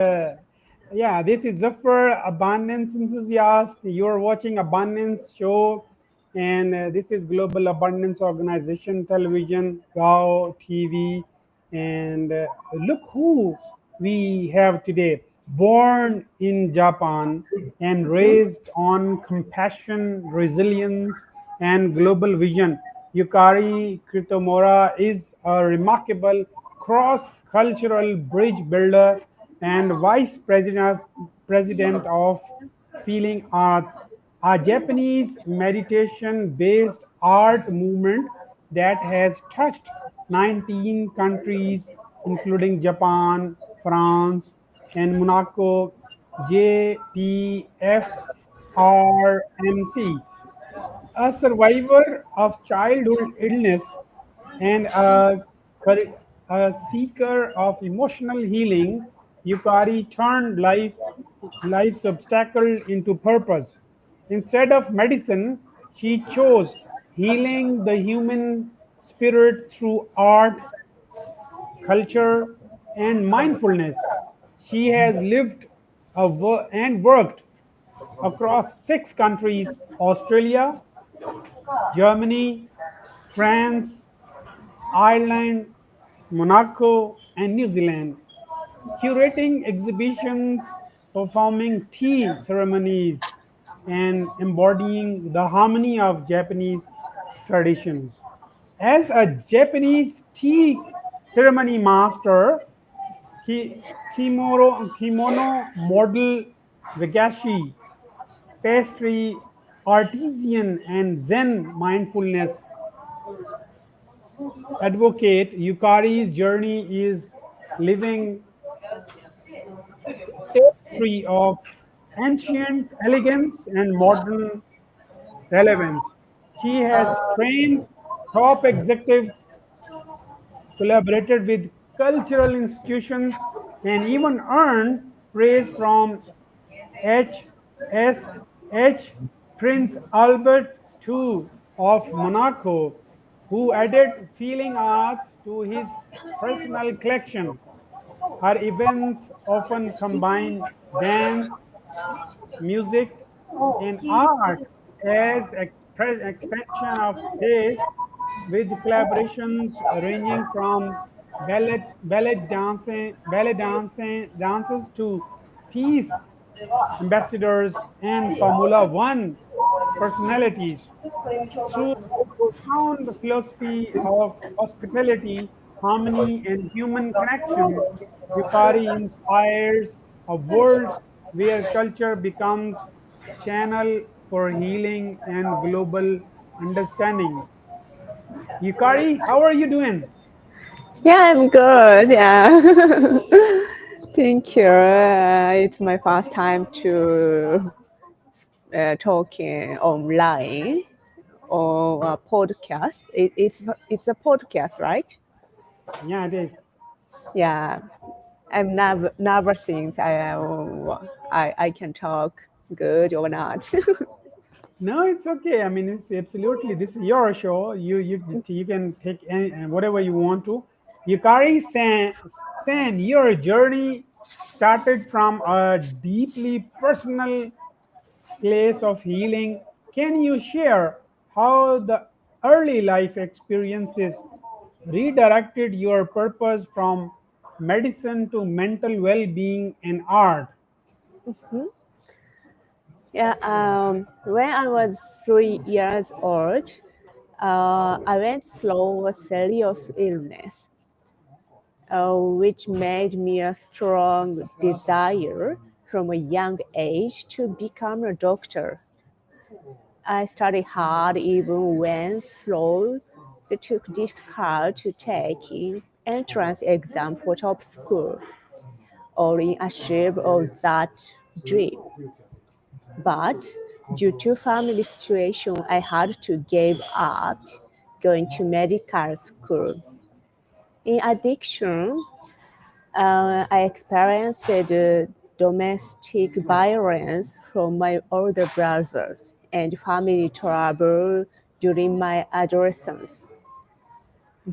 Uh, yeah, this is Zafar, abundance enthusiast. You're watching Abundance Show, and this is Global Abundance Organization Television, GAO TV, and look who we have today. Born in Japan and raised on compassion, resilience, and global vision, Yukari Kitamura is a remarkable cross-cultural bridge builder and president of Feeling Arts, a Japanese meditation based art movement that has touched 19 countries, including Japan, France, and Monaco. JPFRMC, a survivor of childhood illness and a seeker of emotional healing, Yukari turned life's obstacle into purpose. Instead of medicine, she chose healing the human spirit through art, culture, and mindfulness. She has lived and worked across 6 countries: Australia, Germany, France, Ireland, Monaco, and New Zealand, curating exhibitions, performing tea ceremonies, and embodying the harmony of Japanese traditions. As a Japanese tea ceremony master, kimono model, wagashi, pastry artisan, and Zen mindfulness advocate, Yukari's journey is living tapestry of ancient elegance and modern relevance. She has trained top executives, collaborated with cultural institutions, and even earned praise from HSH Prince Albert II of Monaco, who added feeling arts to his personal collection. Her events often combine dance, music, and art as expression of taste, with collaborations ranging from dances to peace ambassadors and Formula One personalities. Through a profound philosophy of hospitality, harmony, and human connection, Yukari inspires a world where culture becomes channel for healing and global understanding. Yukari, how are you doing? Yeah, I'm good. Yeah. Thank you. It's my first time to talking online on a podcast. It's a podcast, right? Yeah, it is. Yeah. I'm nervous since I can talk good or not. No, it's okay. I mean, it's absolutely, this is your show. You can take whatever you want to. Yukari San, your journey started from a deeply personal place of healing. Can you share how the early life experiences redirected your purpose from medicine to mental well-being and art? Yeah. When I was 3 years old, I went through a serious illness, which made me a strong desire from a young age to become a doctor. I studied hard even when slow. It took difficult to take in entrance exam for top school or in achieve of that dream. But due to family situation, I had to give up going to medical school. In addition, I experienced domestic violence from my older brothers and family trouble during my adolescence.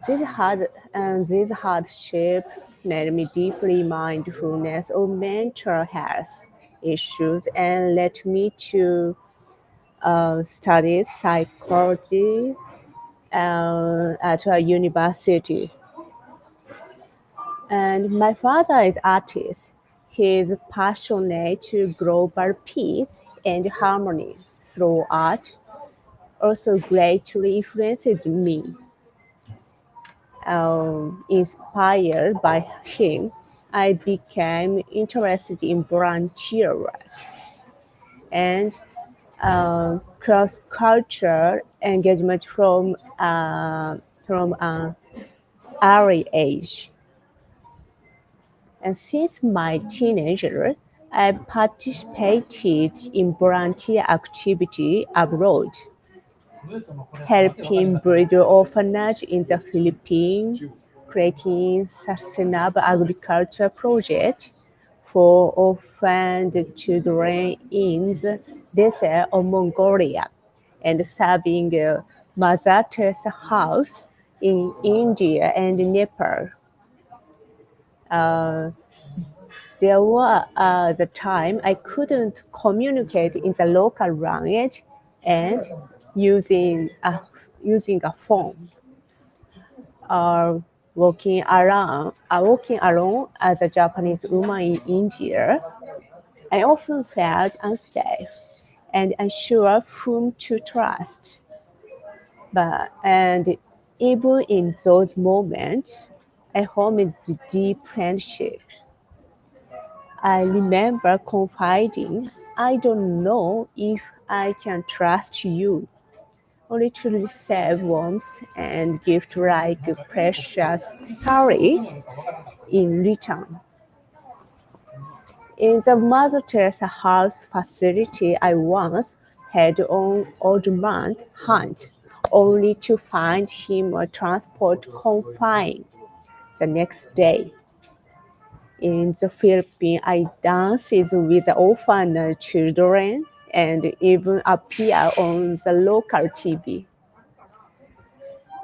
This hardship made me deeply mindfulness of mental health issues and led me to study psychology at a university. And my father is artist. He is passionate to global peace and harmony through art. Also greatly influenced me. Inspired by him, I became interested in volunteer work and cross culture engagement from an early age. And since my teenager, I participated in volunteer activity abroad, helping build orphanage in the Philippines, creating sustainable agriculture project for orphaned children in the desert of Mongolia, and serving Mother Teresa House in India and Nepal. Uh, there was the time I couldn't communicate in the local language and using a phone or walking alone as a Japanese woman in India. I often felt unsafe and unsure whom to trust. And even in those moments, I formed deep friendship. I remember confiding, I don't know if I can trust you, only to receive warmth and gift like precious sorry in return. In the Mother Teresa House facility, I once had on old man hunt, only to find him a transport confined the next day. In the Philippines, I danced with orphan children and even appear on the local TV.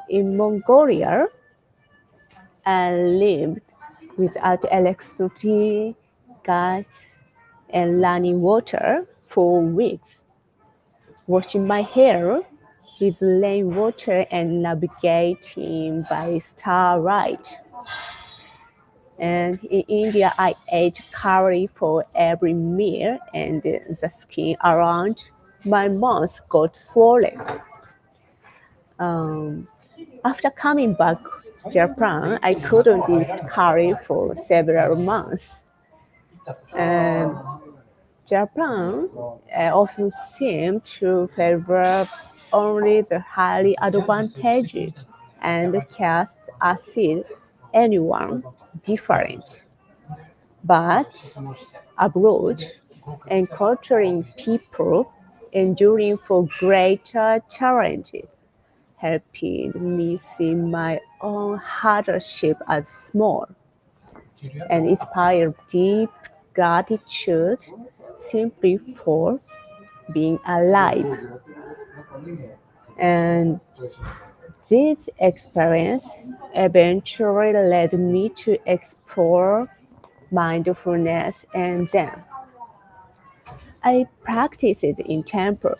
In Mongolia, I lived without electricity, gas, and running water for weeks, washing my hair with rainwater and navigating by starlight. And in India, I ate curry for every meal, and the skin around my mouth got swollen. Um, After coming back Japan, I couldn't eat curry for several months. Um, Japan often seemed to favor only the highly advantaged and cast aside anyone different. But abroad, encountering people enduring for greater challenges helped me see my own hardship as small and inspire deep gratitude simply for being alive. And this experience eventually led me to explore mindfulness and Zen. I practiced in temple,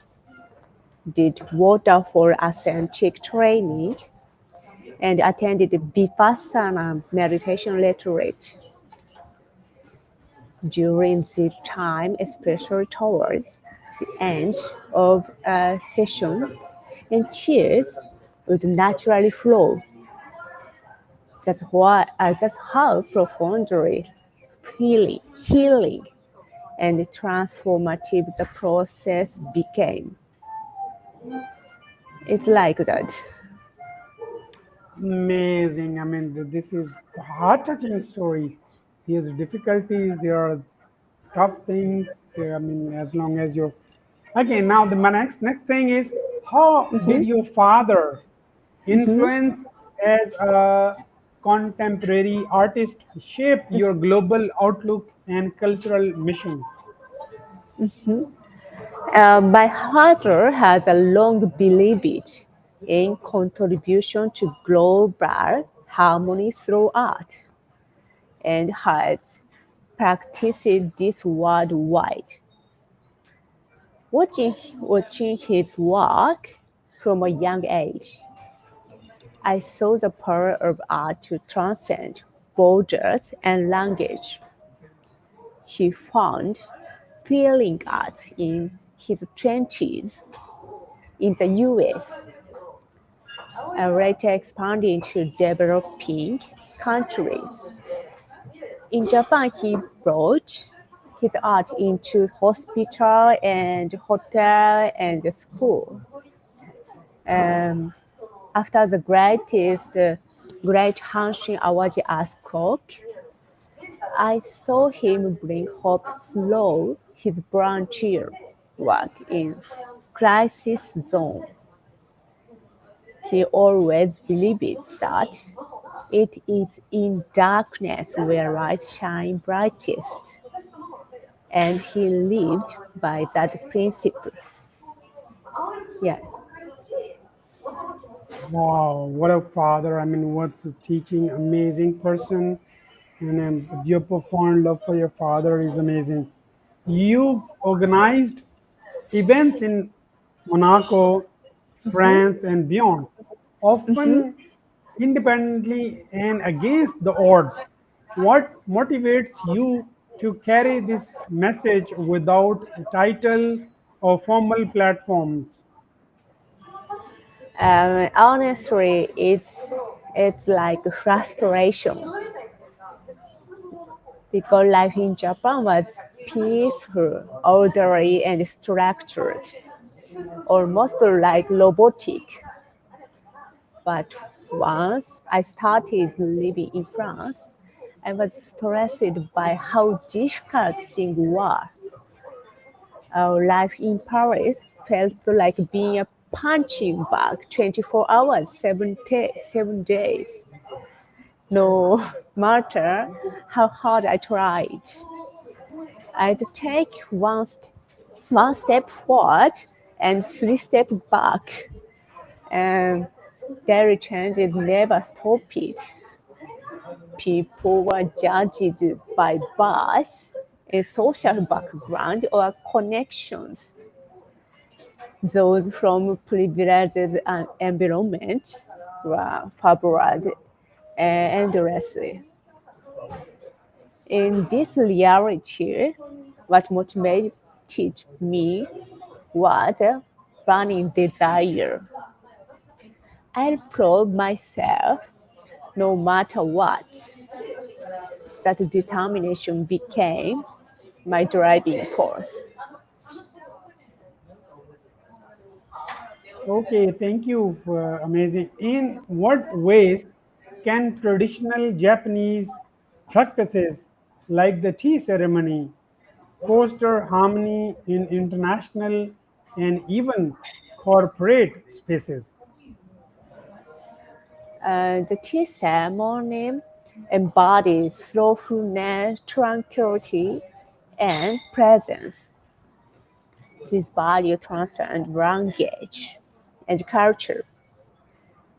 did waterfall ascetic training, and attended Vipassana meditation retreat. During this time, especially towards the end of a session, and tears would naturally flow. That's how profoundly healing, and transformative the process became. It's like that. Amazing. I mean, this is heart-touching story. There's difficulties. There are tough things. There, I mean, as long as you're okay. Now, my next thing is, how did your father influence as a contemporary artist shape your global outlook and cultural mission? My father has a long believed in contribution to global harmony through art. and has practiced this worldwide. Watching his work from a young age, I saw the power of art to transcend borders and language. He found feeling art in his twenties in the US, and later expanding to developing countries. In Japan, he brought his art into hospital and hotel and school. Um, After the great Hanshin Awaji as cook, I saw him bring hope through his volunteer work in crisis zone. He always believed that it is in darkness where light shines brightest, and he lived by that principle. Yeah. Wow, what a father. I mean, what's a teaching, amazing person. And your profound love for your father is amazing. You've organized events in Monaco, France, and beyond, Mhm. often independently and against the odds. What motivates you to carry this message without title or formal platforms? Honestly, it's like frustration because life in Japan was peaceful, orderly, and structured, almost like robotic. But once I started living in France, I was stressed by how difficult things were. Our life in Paris felt like being a punching bag 24 hours, 7 days. No matter how hard I tried, I'd take one step forward and three steps back. And daily changes never stopped it. People were judged by birth, a social background, or connections. Those from privileged environment were favored endlessly. In this reality, what motivated me was a burning desire. I'll prove myself no matter what. That determination became my driving force. Okay, thank you for amazing. In what ways can traditional Japanese practices like the tea ceremony foster harmony in international and even corporate spaces? The tea ceremony embodies slothfulness, tranquility, and presence. This value transcend language and culture,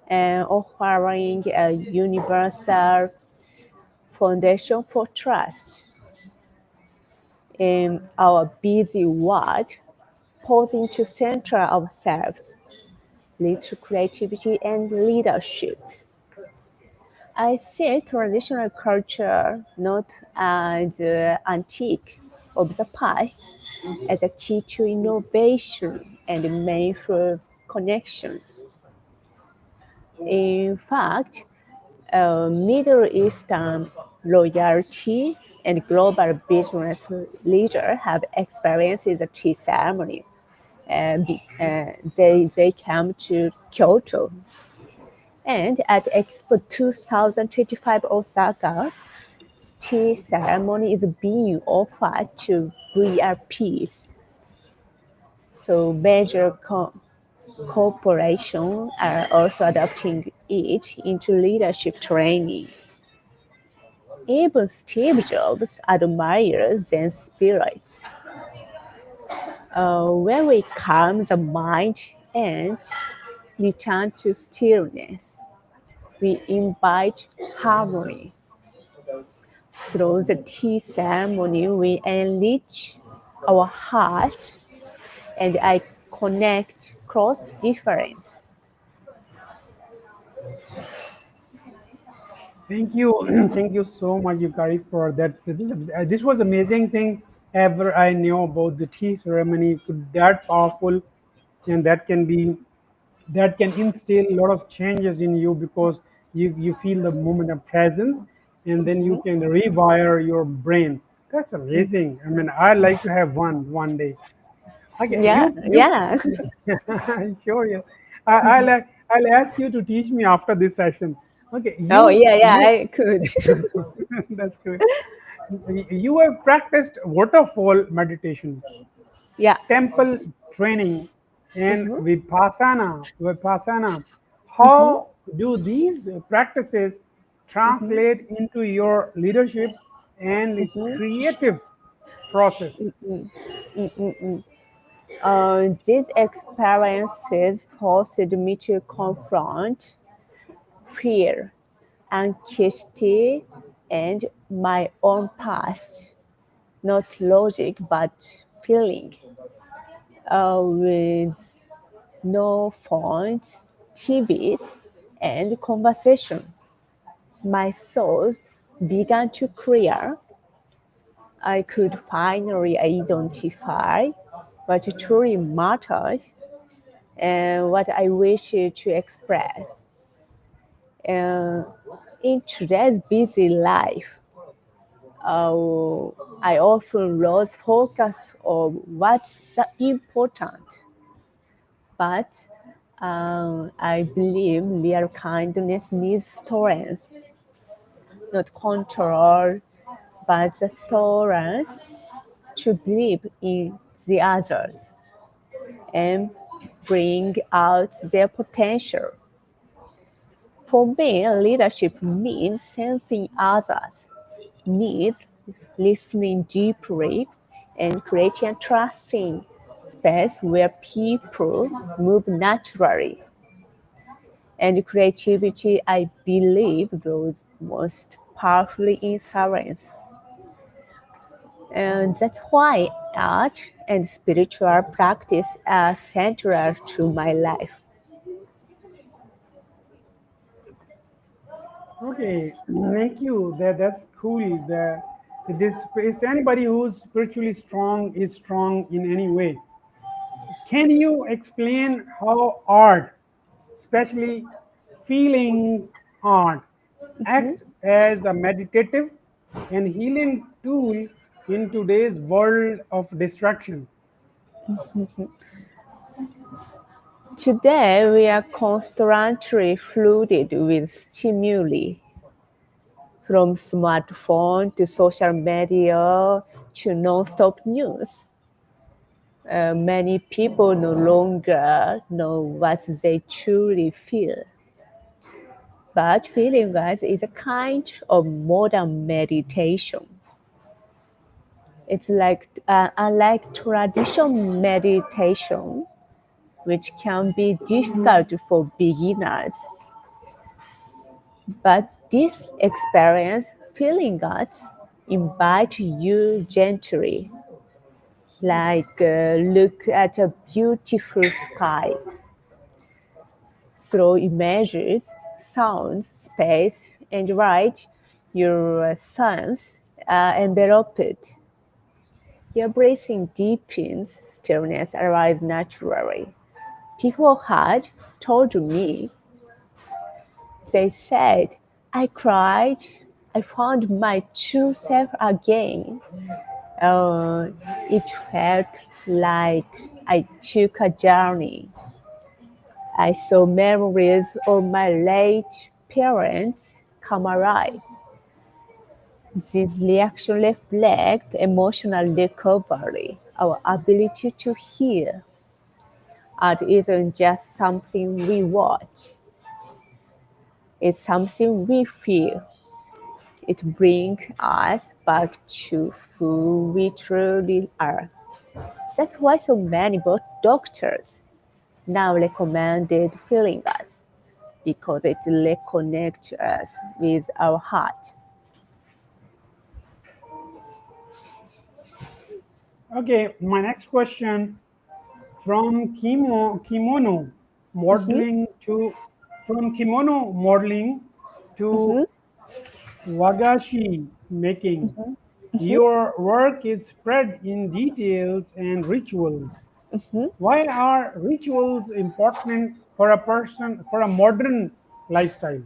and offering a universal foundation for trust. In our busy world, pausing to center ourselves leads to creativity and leadership. I see traditional culture not as antique of the past, as a key to innovation and meaningful connections. In fact, Middle Eastern royalty and global business leaders have experienced the tea ceremony. They came to Kyoto. And at Expo 2025 Osaka, tea ceremony is being offered to VIPs. So major corporations are also adopting it into leadership training. Even Steve Jobs admires Zen spirits. When we calm the mind and return to stillness, we invite harmony. Through the tea ceremony, we enrich our heart and I connect cross difference. Thank you, thank you so much, Yukari, for that. This was amazing thing ever I knew about the tea ceremony. Could that powerful, and that can instill a lot of changes in you because you feel the moment of presence, and then you can rewire your brain. That's amazing. I mean, I'd like to have one day. Okay, Yeah, you yeah. sure, yeah. I'll ask you to teach me after this session. Okay, Oh, yeah, yeah, you I could. that's good. You have practiced waterfall meditation, Yeah. temple training, and Mm-hmm. vipassana. Mm-hmm. How do these practices Mm-hmm. translate into your leadership and creative process? These experiences forced me to confront fear, anxiety, and my own past, not logic but feeling, with no phones, TVs, and conversation. My thoughts began to clear. I could finally identify what truly mattered and what I wish to express. And in today's busy life, uh, I often lose focus on what's so important. But I believe real kindness needs strength, not control, but the tolerance to believe in the others and bring out their potential. For me, leadership means sensing others' needs, listening deeply, and creating a trusting space where people move naturally. And creativity, I believe, grows most powerfully in silence. And that's why art and spiritual practice are central to my life. Okay, thank you. That's cool. This is anybody who's spiritually strong is strong in any way. Can you explain how art, especially feelings art, act as a meditative and healing tool in today's world of distraction? Today, we are constantly flooded with stimuli, from smartphone to social media to non-stop news. Many people no longer know what they truly feel. But feeling, guys, is a kind of modern meditation. It's like unlike traditional meditation, which can be difficult for beginners. But this experience, feeling guts, invite you gently, like look at a beautiful sky through images, sounds, space, and write your sense enveloped. Your breathing deepens, stillness arises naturally. People had told me, they said, I cried, I found my true self again. Uh, it felt like I took a journey. I saw memories of my late parents come alive. These reactions reflect emotional recovery, our ability to heal. Art isn't just something we watch, it's something we feel. It brings us back to who we truly are. That's why so many doctors now recommended feeling arts because it reconnects us with our heart. Okay, my next question, from kimono Mhm, modeling to from kimono modeling to mhm, wagashi making. mhm, mhm, Your work is spread in details and rituals. mhm. Why are rituals important for a person for a modern lifestyle?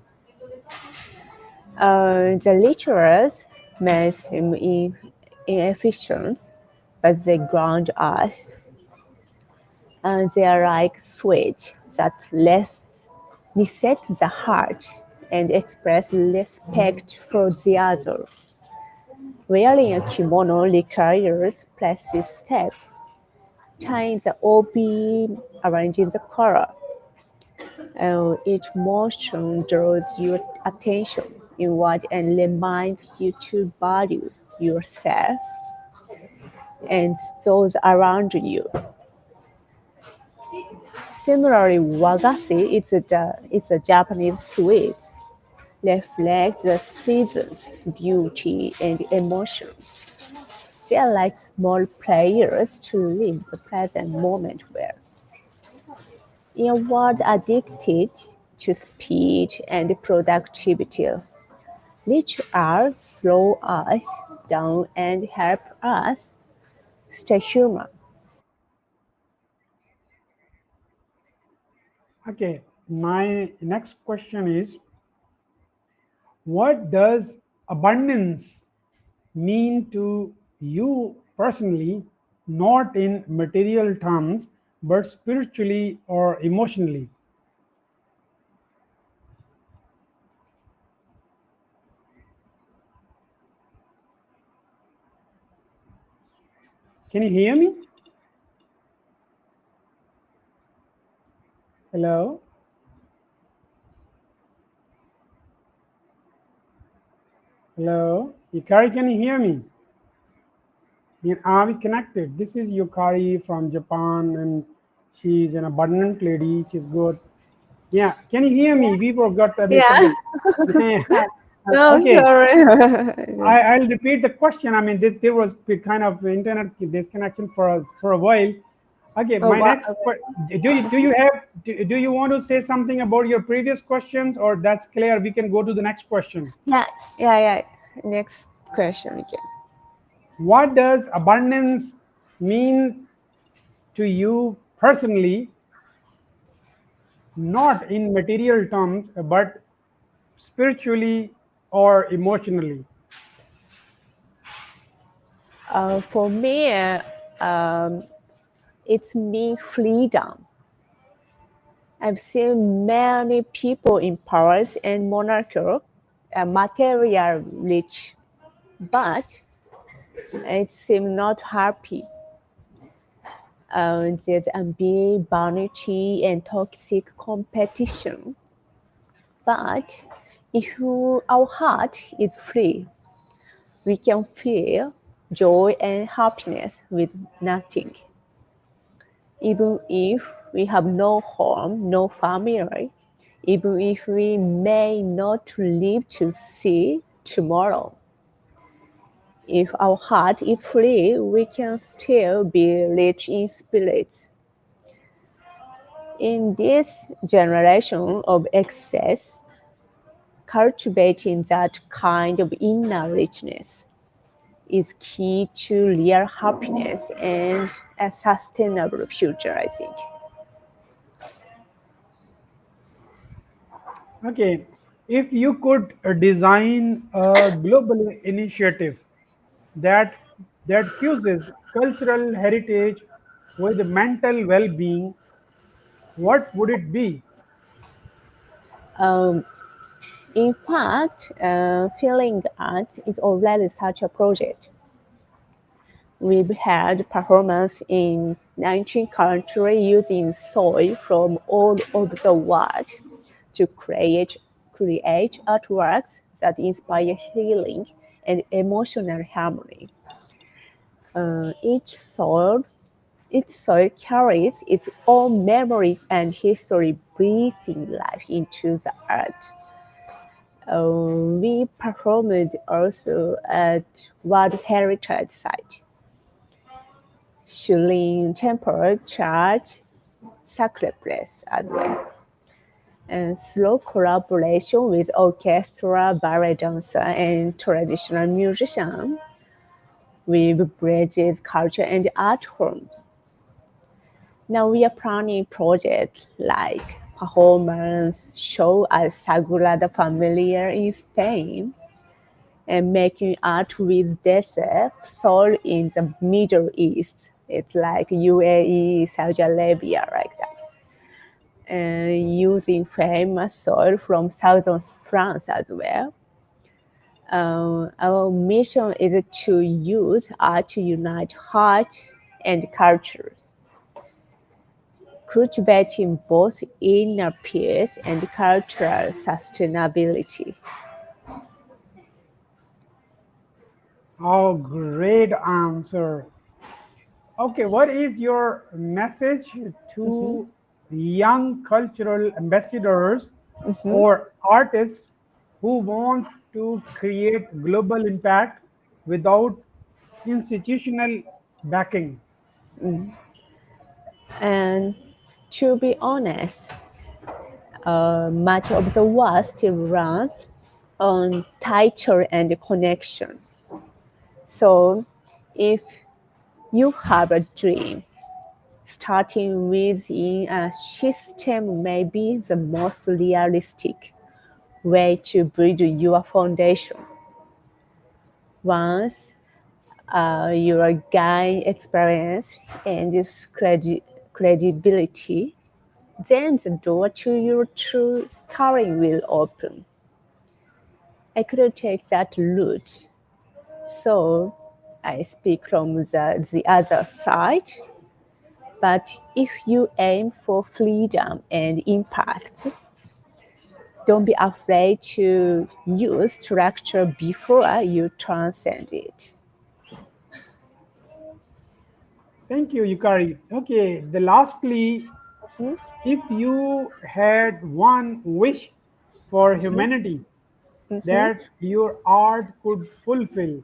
The rituals may seem inefficient, but they ground us. They are like switch that reset the heart and express respect for the other. Wearing a kimono requires precise steps, tying the obi, arranging the color. Each motion draws your attention inward and reminds you to value yourself and those around you. Similarly, wagashi is a Japanese sweet, reflects the season's beauty and emotion. They are like small prayers to live the present moment where, in a world addicted to speed and productivity, rituals slow us down and help us stay human. Okay, my next question is, what does abundance mean to you personally, not in material terms, but spiritually or emotionally? Can you hear me? Hello? Hello? Yukari, can you hear me? Are we connected? This is Yukari from Japan, and she's an abundant lady. She's good. Yeah, can you hear me? We forgot Yeah. something. No, Okay, sorry. I'll repeat the question. I mean, there was kind of internet disconnection for a while. Okay, Oh, my wow. next do you want to say something about your previous questions, or that's clear? We can go to the next question. Yeah, yeah. Next question again. What does abundance mean to you personally, not in material terms, but spiritually or emotionally? For me, um, it's me freedom. I've seen many people in powers and monarchy, material rich, but it seems not happy. There's envy, vanity, and toxic competition. But if our heart is free, we can feel joy and happiness with nothing. Even if we have no home, no family, even if we may not live to see tomorrow. If our heart is free, we can still be rich in spirit. In this generation of excess, cultivating that kind of inner richness is key to real happiness and a sustainable future, I think. Okay, if you could design a global initiative that fuses cultural heritage with mental well-being, what would it be? Um, in fact, feeling art is already such a project. We've had performance in 19 countries using soil from all over the world to create artworks that inspire healing and emotional harmony. Uh, each soil each soil carries its own memory and history, breathing life into the art. We performed also at World Heritage Site, Shilling Temple Church Sacrifice as well. And slow collaboration with orchestra, ballet dancer, and traditional musician with bridges, culture, and art forms. Now we are planning projects like performance show at Sagrada Familia in Spain and making art with desert soul in the Middle East. It's like UAE, Saudi Arabia, like that. And using famous soil from southern France as well. Our mission is to use art to unite heart and cultures, cultivating both inner peace and cultural sustainability. Oh, great answer. Okay, what is your message Mhm, to young cultural ambassadors mhm, or artists who want to create global impact without institutional backing? mm. And to be honest, much of the world still runs on title and connections. So, if you have a dream, starting within a system may be the most realistic way to build your foundation. Once you gain experience and credibility, then the door to your true career will open. I couldn't take that route, so I speak from the other side. But if you aim for freedom and impact, don't be afraid to use structure before you transcend it. Thank you, Yukari. Okay, the lastly, Mhm, if you had one wish for mhm, humanity mhm. that your art could fulfill,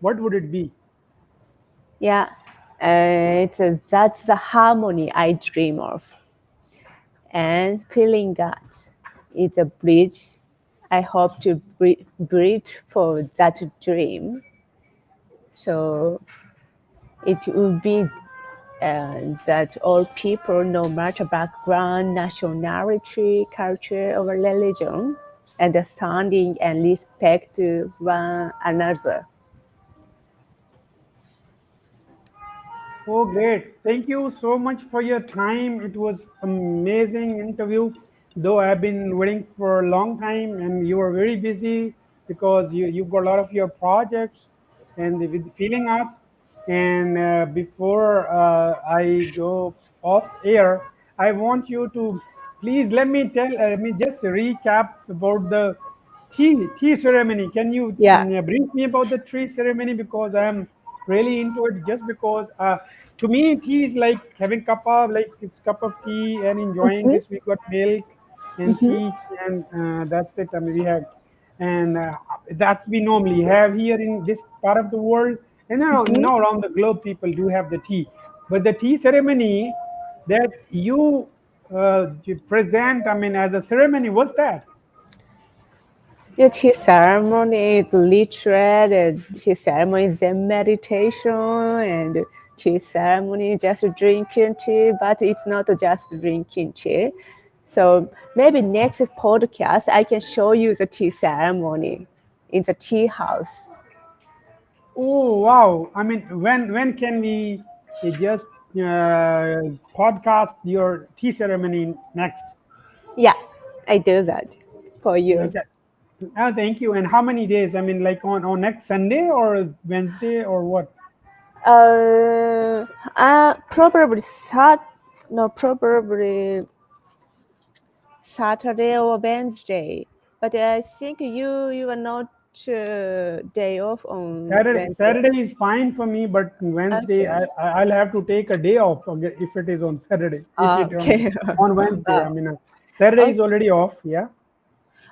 what would it be? Yeah, that's the harmony I dream of. And feeling God is a bridge I hope to breathe for that dream. So it would be that all people, no matter background, nationality, culture, or religion, understanding and respect one another. Oh, great. Thank you so much for your time. It was amazing interview. Though I've been waiting for a long time and you were very busy because you got a lot of your projects and with feeling arts. And before I go off air, I want you to please let me just recap about the tea ceremony. Can you Yeah. brief me about the tea ceremony because I am really into it. Just because to me tea is like having it's cup of tea and enjoying Mhm, this. We got milk and mhm, tea and that's it. I mean we have and that's we normally have here in this part of the world and mhm. now around the globe people do have the tea. But the tea ceremony that you present, I mean as a ceremony, what's that? The tea ceremony is literate, and tea ceremony is a meditation, and tea ceremony is just drinking tea, but it's not just drinking tea. So maybe next podcast I can show you the tea ceremony in the tea house. Oh wow! I mean, when can we just podcast your tea ceremony next? Yeah, I do that for you. Okay. Thank you. And how many days? I mean, like on next Sunday or Wednesday or what? Probably no, probably Saturday or Wednesday. But I think you are not day off on Wednesday. Saturday is fine for me, but Wednesday Okay. I'll have to take a day off if it is on Saturday. If it Okay. on Wednesday, I Wow. mean Saturday is Okay. already off. Yeah.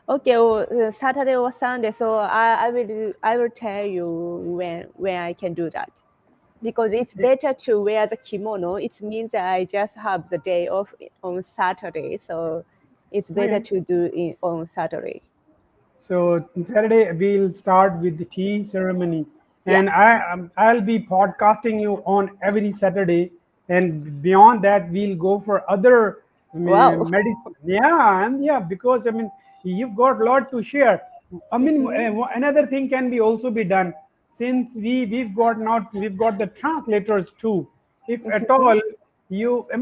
Okay. Well, Saturday or Sunday. So I will tell you when I can do that. because it's better to wear the kimono. It means I just have the day off on Saturday, so it's better Okay. to do it on Saturday. So Saturday we'll start with the tea ceremony, Yeah. and I'll be podcasting you on every Saturday, and beyond that we'll go for other Wow. medicine. Yeah, and yeah, because I mean you've got a lot to share. I mean Mhm. another thing can be also be done since we've got the translators too. If at Mhm. all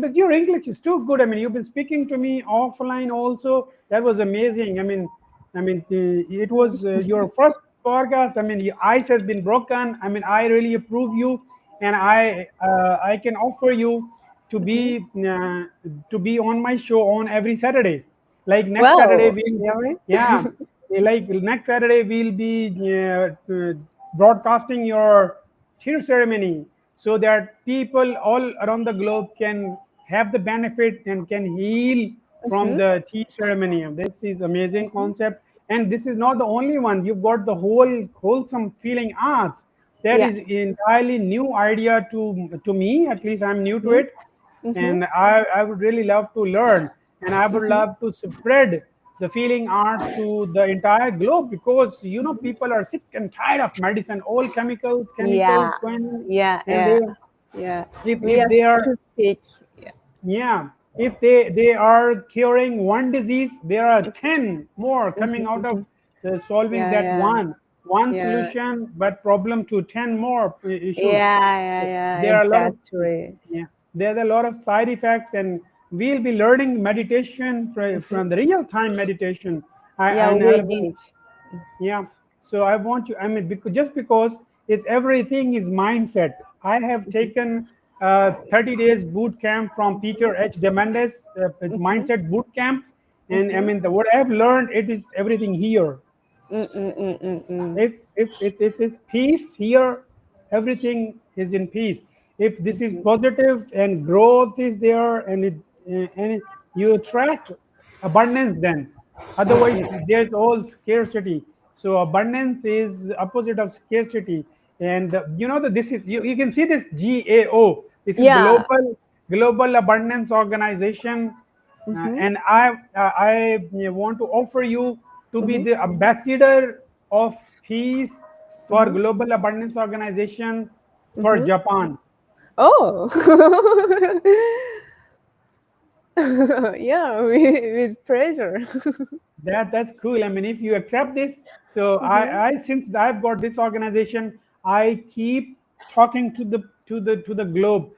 but your English is too good. I mean, you've been speaking to me offline also. That was amazing. It was your first podcast. I mean, your ice has been broken. I mean, I really approve you, and I can offer you to Mhm. be uh, to be on my show on every Saturday. Like next Saturday, Wow. we'll Really? yeah, like next Saturday we'll be broadcasting your tea ceremony so that people all around the globe can have the benefit and can heal from Mhm. the tea ceremony. This is amazing concept, and this is not the only one. You've got the whole wholesome feeling arts. That Yeah. is entirely new idea to me. At least I'm new to Mhm. it, Mhm. and I would really love to learn, and I would Mhm. love to spread the feeling arts to the entire globe, because people are sick and tired of medicine, all Yeah. chemicals going in, Yeah. and they Yeah. Yeah. We if are they are too sick. Yeah. yeah, if they are curing one disease, there are 10 more coming Mhm. out of Mhm. solving Yeah. that Yeah. one Yeah. solution, but problem to 10 more issues. Yeah. Yeah. Yeah. There are a lot of Exactly. yeah, there are a lot of side effects, and we'll be learning meditation from the real time meditation. Yeah. And We I'll be need. yeah. So I want you. I mean, just because it's everything is mindset. I have taken 30 days boot camp from Peter H. Demendes, Mhm. mindset boot camp, and I Mhm. mean, what I've learned, it is everything here. Mm. Mm. Mm. Mm. Mm. If it's peace here, everything is in peace. If this is Mhm. positive and growth is there, you attract abundance, then otherwise there's all scarcity. So abundance is opposite of scarcity. And that this is you can see this GAO. This is Yeah. global abundance organization. Mhm. And I want to offer you to be Mhm. the ambassador of peace for Mhm. global abundance organization for Mhm. Japan. Oh. Yeah. With pleasure. That's cool. I mean, if you accept this, so Mhm. I since I've got this organization, I keep talking to the globe,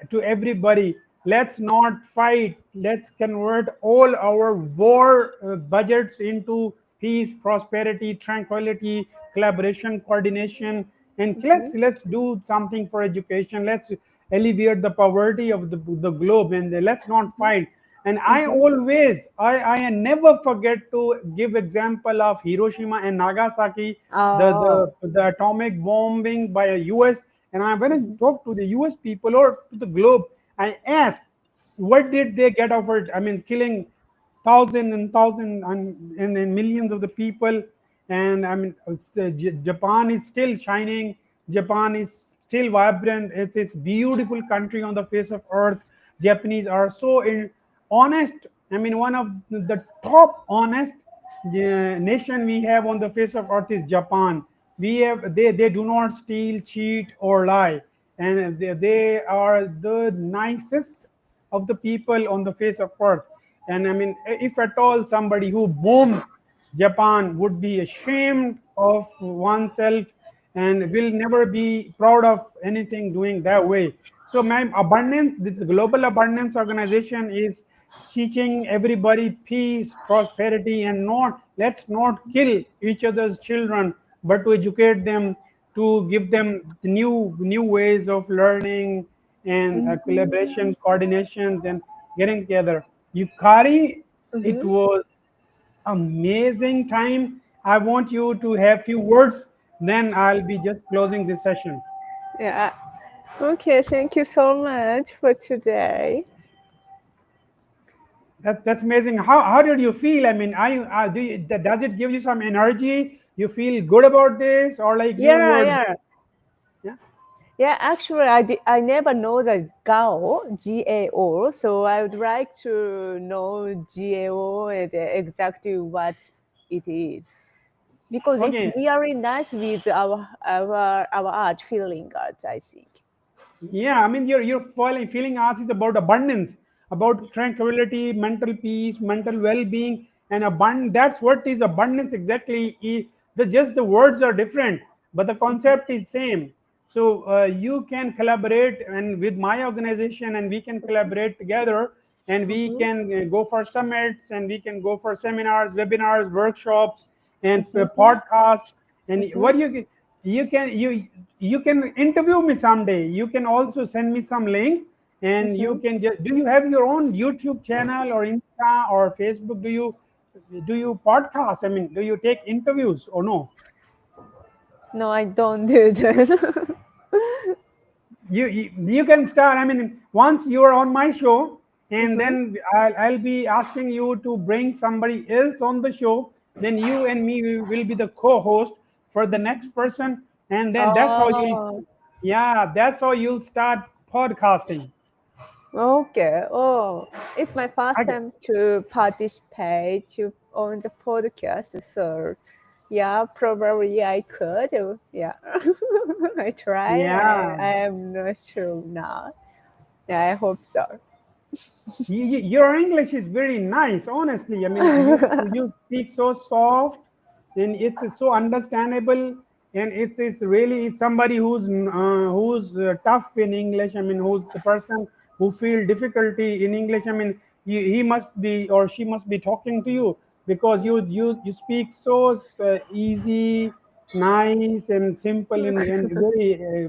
to everybody. Let's not fight. Let's convert all our war budgets into peace, prosperity, tranquility, collaboration, coordination, and Mhm. let's do something for education. Let's alleviate the poverty of the globe, and let's not Mhm. fight. And Mhm. I never forget to give example of Hiroshima and Nagasaki, Oh. the atomic bombing by a US. And when I Mhm. talk to the US people or to the globe, I ask, what did they get out of it? I mean, killing thousand and millions of the people. And I mean, Japan is still shining. Japan is still vibrant. It's beautiful country on the face of earth. Japanese are so honest. I mean, one of the top honest nation we have on the face of earth is Japan. They do not steal, cheat, or lie, and they are the nicest of the people on the face of earth. And I mean, if at all somebody who bombed Japan would be ashamed of oneself and will never be proud of anything doing that way. So, my abundance, this global abundance organization is teaching everybody peace, prosperity, and not let's not kill each other's children, but to educate them, to give them new ways of learning and Mhm. collaborations, coordinations, and getting together. Yukari, it Mhm. was amazing time. I want you to have few words, then I'll be just closing this session. Yeah. Okay. Thank you so much for today. That's amazing. How did you feel? I mean, does it give you some energy? You feel good about this, or like you Yeah. were Yeah. yeah? Yeah, actually, I never know the GAO, so I would like to know GAO and exactly what it is because it's Okay. really nice with our art, feeling art, I think. Yeah, I mean, your feeling arts is about abundance, about tranquility, mental peace, mental well-being, and abundance. That's what is abundance exactly. Just the words are different, but the concept is same. So you can collaborate and with my organization, and we can collaborate together, and we Mm-hmm. can go for summits, and we can go for seminars, webinars, workshops, and Mm-hmm. podcasts. And Mm-hmm. what you can you can interview me someday. You can also send me some link, and you Mm-hmm. can just, do you have your own YouTube channel or Insta or Facebook? Do you podcast? I mean, do you take interviews or no? No, I don't do that. You can start. I mean, once you are on my show, and Mm-hmm. then I'll be asking you to bring somebody else on the show. Then you and me will be the co-host for the next person, and then that's how you'll, Oh, yeah, that's how you'll start podcasting. okay. Oh, it's my first Okay. time to participate on the podcast, so yeah, probably I could. Yeah, I try. Yeah, I am not sure now. Yeah, I hope so. your English is very nice, honestly. I mean, you speak so soft, and it's so understandable, and it's really, it's somebody who's tough in English. I mean, who's the person who feel difficulty in English. I mean, he must be, or she must be talking to you, because you speak so easy, nice, and simple, and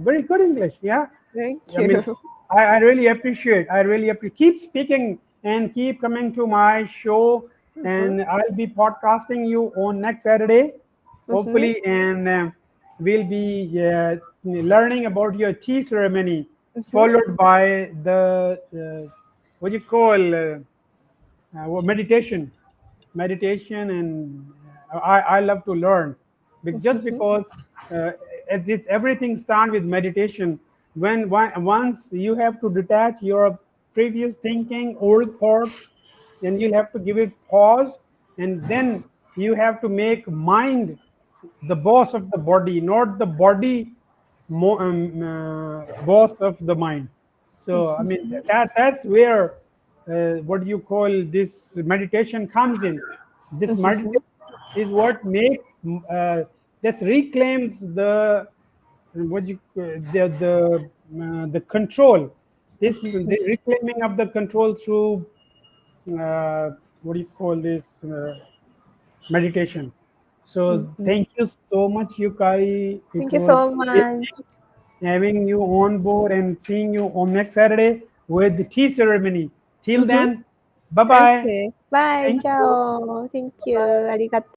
very good English. Yeah. Thank I mean, you. I really appreciate. I really appreciate. Keep speaking and keep coming to my show, Mm-hmm. and I'll be podcasting you on next Saturday, Mm-hmm. hopefully, and we'll be learning about your tea ceremony, Mm-hmm. followed by the what you call meditation, and I love to learn, just Mm-hmm. because uh, everything starts with meditation. Once you have to detach your previous thinking, old thoughts, then you'll have to give it pause, and then you have to make mind the boss of the body, not the body boss of the mind. So I mean, that's where what you call this meditation comes in. This Mm-hmm. meditation is what makes this reclaims the what you the control. The reclaiming of the control through what do you call this meditation. So Mm-hmm. thank you so much, Yukari. It Thank you was so much. amazing having you on board and seeing you on next Saturday with the tea ceremony. Till Mm-hmm. then, bye bye. Okay. Bye. Thank you. Ciao. Thank you. Bye. ありがとう。